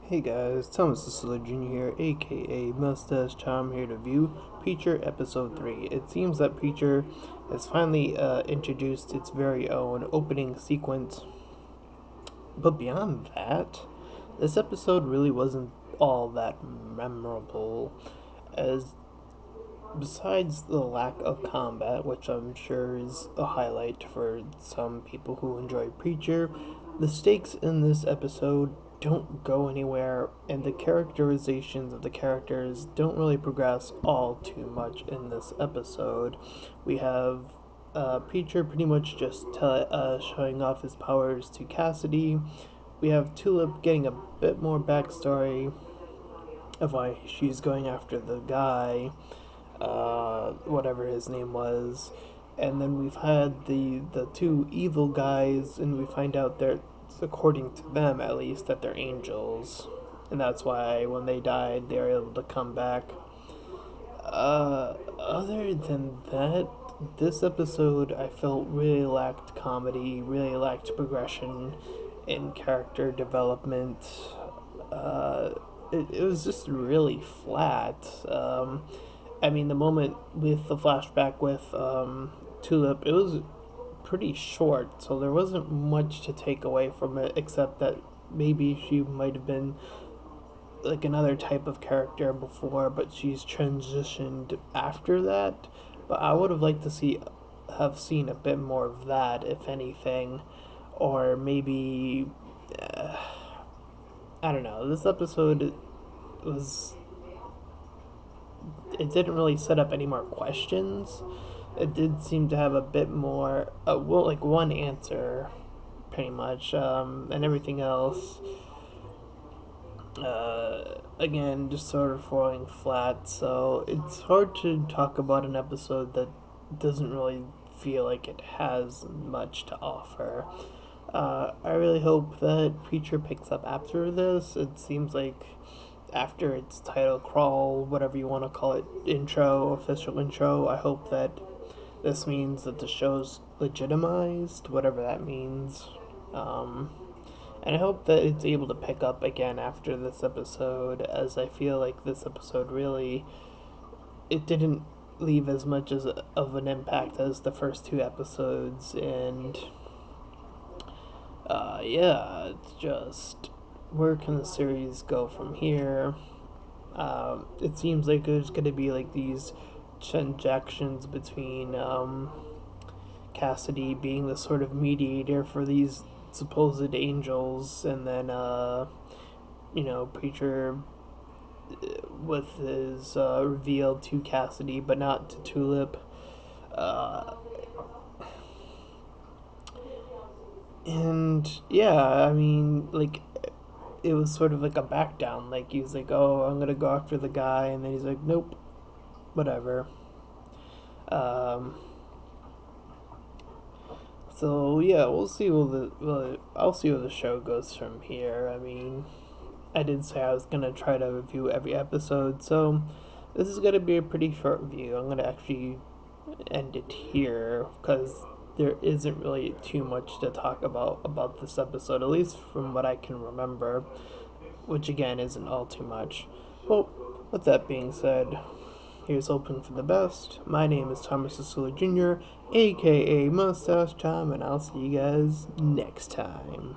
Hey guys, Thomas Jr. here, aka Mustached Tom, here to view Preacher Episode 3. It seems that Preacher has finally introduced its very own opening sequence, but beyond that, this episode really wasn't all that memorable, as besides the lack of combat, which I'm sure is a highlight for some people who enjoy Preacher, the stakes in this episode don't go anywhere, and the characterizations of the characters don't really progress all too much in this episode. We have Preacher pretty much just showing off his powers to Cassidy. We have Tulip getting a bit more backstory of why she's going after the guy, whatever his name was, and then we've had the two evil guys, and we find out they're, according to them at least, that they're angels, and that's why when they died they were able to come back. Other than that, this episode I felt really lacked comedy, really lacked progression in character development. It was just really flat. I mean, the moment with the flashback with Tulip, it was pretty short, so there wasn't much to take away from it, except that maybe she might have been like another type of character before, but she's transitioned after that. But I would have liked to have seen a bit more of that, if anything, or maybe I don't know. This episode was it didn't really set up any more questions. It did seem to have a bit more, well, like one answer, pretty much, and everything else, again, just sort of falling flat. So it's hard to talk about an episode that doesn't really feel like it has much to offer. I really hope that Preacher picks up after this. It seems like after its title crawl, whatever you want to call it, intro, official intro, I hope that this means that the show's legitimized, whatever that means. Um, and I hope that it's able to pick up again after this episode, as I feel like this episode really, it didn't leave as much of an impact as the first two episodes, and yeah, it's just where can the series go from here? It seems like there's going to be like these transactions between Cassidy being the sort of mediator for these supposed angels, and then Preacher with his reveal to Cassidy, but not to Tulip. Uh, and yeah, I mean, like it was sort of like a back down. Like he was like, "Oh, I'm gonna go after the guy," and then he's like, "Nope, whatever." Um, so yeah, we'll see. I'll see where the show goes from here. I mean, I did say I was gonna try to review every episode, so this is gonna be a pretty short review. I'm gonna actually end it here because there isn't really too much to talk about this episode, at least from what I can remember, which again isn't all too much. Well, with that being said, here's hoping for the best. My name is Thomas Jr., aka Mustache Tom, and I'll see you guys next time.